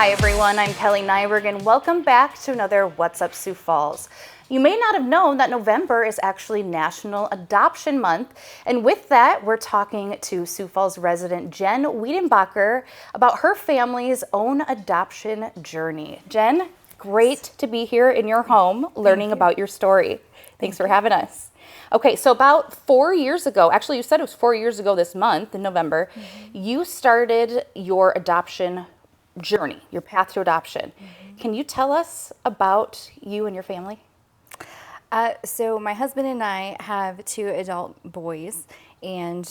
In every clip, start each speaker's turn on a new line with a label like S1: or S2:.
S1: Hi everyone, I'm Kelly Nyberg and welcome back to another What's Up Sioux Falls. You may not have known that November is actually National Adoption Month, and with that we're talking to Sioux Falls resident Jen Weidenbacher about her family's own adoption journey. Jen, great to be here in your home learning about your story. Thanks for having us. Okay, so about 4 years ago, actually you said it was 4 years ago this month in November, you started your adoption journey, your path to adoption. Can you tell us about you and your family?
S2: So my husband and I have 2 adult boys, and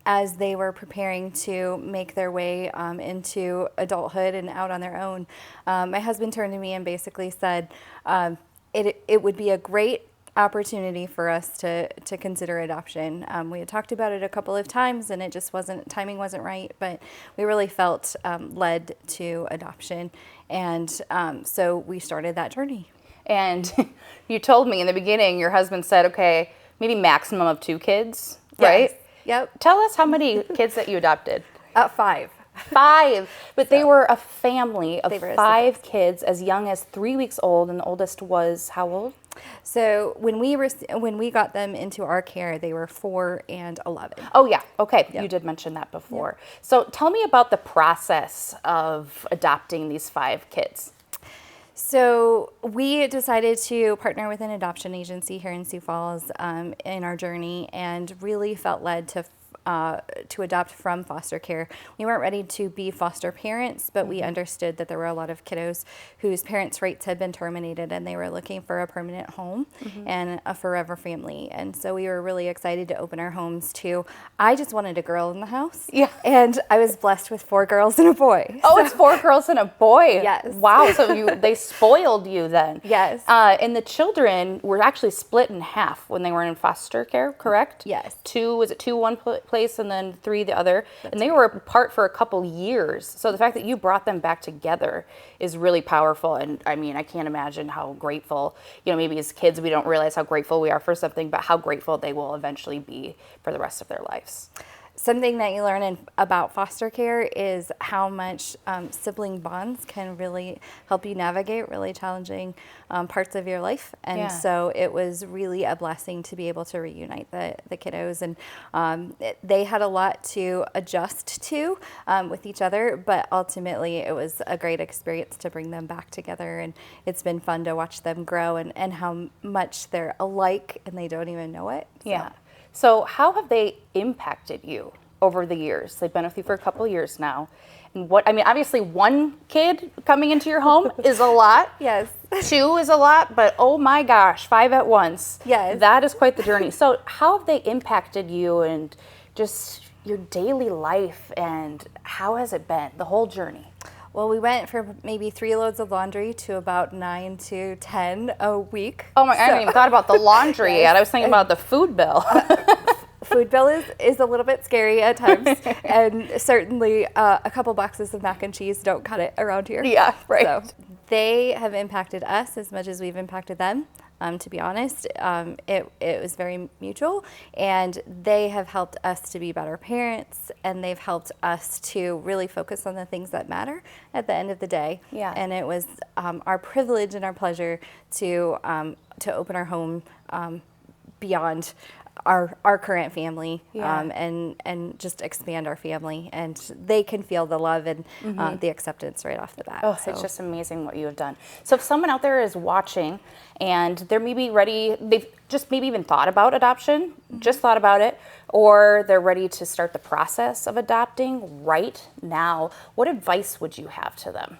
S2: as they were preparing to make their way into adulthood and out on their own, my husband turned to me and basically said it would be a great opportunity for us to consider adoption. We had talked about it a couple of times and it just timing wasn't right, but we really felt led to adoption, and so we started that journey.
S1: And you told me in the beginning, your husband said, okay, maybe maximum of 2 kids, right?
S2: Yes. Yep.
S1: Tell us how many kids that you adopted.
S2: 5.
S1: 5, but they were a family of 5
S2: siblings.
S1: kids as young as 3 weeks old, and the oldest was how old?
S2: So when we got them into our care, they were 4 and 11.
S1: Oh yeah, okay, you did mention that before. So tell me about the process of adopting these 5 kids.
S2: So we decided to partner with an adoption agency here in Sioux Falls in our journey, and really felt led to adopt from foster care. We weren't ready to be foster parents, but we understood that there were a lot of kiddos whose parents' rights had been terminated and they were looking for a permanent home and a forever family. And so we were really excited to open our homes to, I just wanted a girl in the house.
S1: Yeah.
S2: And I was blessed with 4 girls and a boy.
S1: Oh, it's 4 girls and a boy.
S2: Yes.
S1: Wow, so they spoiled you then.
S2: Yes.
S1: And the children were actually split in half when they were in foster care, correct?
S2: Yes.
S1: 2, was it 2 one place and then 3 the other? And they were apart for a couple years. So the fact that you brought them back together is really powerful. And I mean, I can't imagine how grateful, maybe as kids we don't realize how grateful we are for something, but how grateful they will eventually be for the rest of their lives.
S2: Something that you learn about foster care is how much sibling bonds can really help you navigate really challenging parts of your life. And so it was really a blessing to be able to reunite the kiddos. And they had a lot to adjust to with each other, but ultimately it was a great experience to bring them back together. And it's been fun to watch them grow and how much they're alike and they don't even know it. So.
S1: Yeah. So how have they impacted you over the years? They've been with you for a couple of years now. And obviously 1 kid coming into your home is a lot.
S2: Yes.
S1: 2 is a lot, but oh my gosh, 5 at once.
S2: Yes.
S1: That is quite the journey. So how have they impacted you and just your daily life, and how has it been, the whole journey?
S2: Well, we went from maybe 3 loads of laundry to about 9 to 10 a week.
S1: Oh my, I hadn't even thought about the laundry yet. I was thinking about the food bill.
S2: Food bill is a little bit scary at times, and certainly a couple boxes of mac and cheese don't cut it around here.
S1: Yeah, right.
S2: So they have impacted us as much as we've impacted them. To be honest, it was very mutual, and they have helped us to be better parents, and they've helped us to really focus on the things that matter at the end of the day.
S1: Yeah.
S2: And it was our privilege and our pleasure to open our home beyond our current family, and just expand our family, and they can feel the love and the acceptance right off the bat.
S1: Oh, it's just amazing what you have done. So if someone out there is watching and they're maybe ready, they've just maybe even thought about adoption, just thought about it, or they're ready to start the process of adopting right now, what advice would you have to them?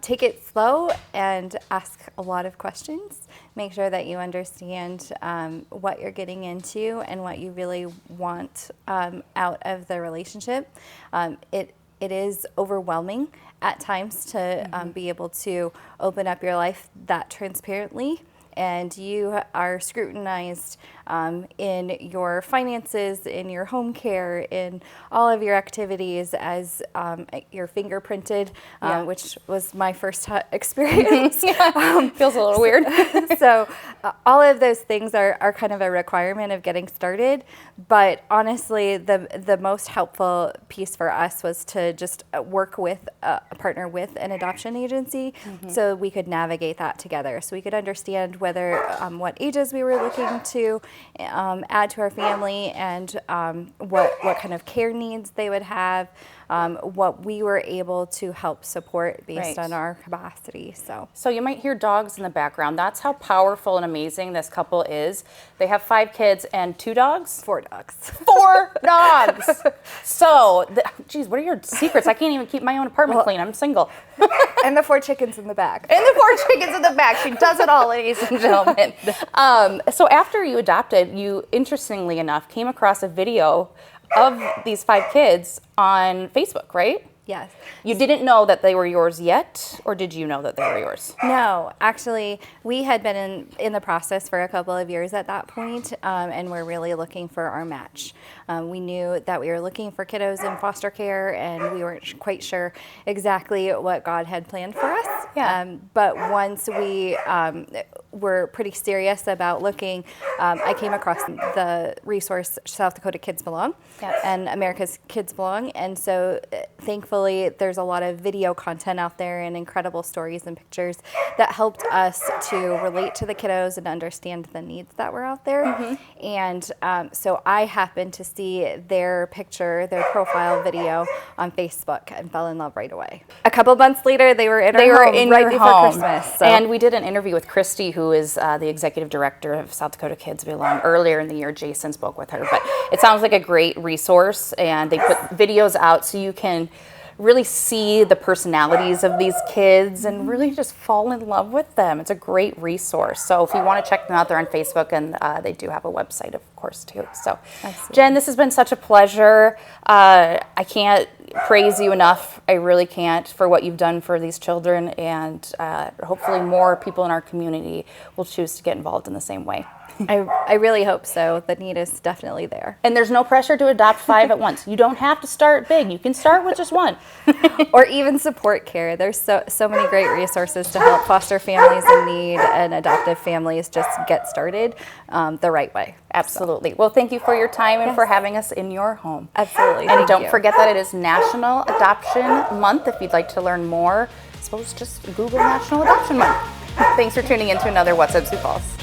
S2: Take it slow and ask a lot of questions. Make sure that you understand what you're getting into and what you really want out of the relationship. It is overwhelming at times to be able to open up your life that transparently and you are scrutinized in your finances, in your home care, in all of your activities as you're fingerprinted, which was my first experience.
S1: Feels a little weird.
S2: So all of those things are kind of a requirement of getting started. But honestly, the most helpful piece for us was to just work with, partner with an adoption agency so we could navigate that together. So we could understand whether, what ages we were looking to add to our family, and what kind of care needs they would have, what we were able to help support based on our capacity.
S1: So you might hear dogs in the background. That's how powerful and amazing this couple is. They have 5 kids and 2 dogs?
S2: 4 dogs.
S1: 4 dogs! So, geez, what are your secrets? I can't even keep my own apartment clean. I'm single.
S2: And the 4 chickens in the back.
S1: And the 4 chickens in the back. She does it all, ladies and gentlemen. So after you adopted, you, interestingly enough, came across a video of these 5 kids on Facebook, right?
S2: Yes.
S1: You didn't know that they were yours yet, or did you know that they were yours?
S2: No, actually, we had been in the process for a couple of years at that point, and we're really looking for our match. We knew that we were looking for kiddos in foster care, and we weren't quite sure exactly what God had planned for us. But once we were pretty serious about looking, I came across the resource South Dakota Kids Belong and America's Kids Belong, and so thankfully there's a lot of video content out there and incredible stories and pictures that helped us to relate to the kiddos and understand the needs that were out there. And so I happened to see their picture, their profile video on Facebook, and fell in love right away. A couple months later, they were in our home right before Christmas. So.
S1: And we did an interview with Christy, who is the executive director of South Dakota Kids Belong. Earlier in the year, Jason spoke with her. But it sounds like a great resource, and they put videos out so you can really see the personalities of these kids and really just fall in love with them. It's a great resource. So if you want to check them out, they're on Facebook, and they do have a website, of course, too. So, absolutely. Jen, this has been such a pleasure. I can't praise you enough. I really can't, for what you've done for these children, and hopefully more people in our community will choose to get involved in the same way.
S2: I really hope so. The need is definitely there.
S1: And there's no pressure to adopt 5 at once. You don't have to start big. You can start with just 1.
S2: Or even support care. There's so many great resources to help foster families in need and adoptive families just get started the right way.
S1: Absolutely. Well, thank you for your time and for having us in your home.
S2: Absolutely.
S1: And don't forget that it is National Adoption Month. If you'd like to learn more, I suppose just Google National Adoption Month. Thanks for tuning in to another What's Up Sioux Falls.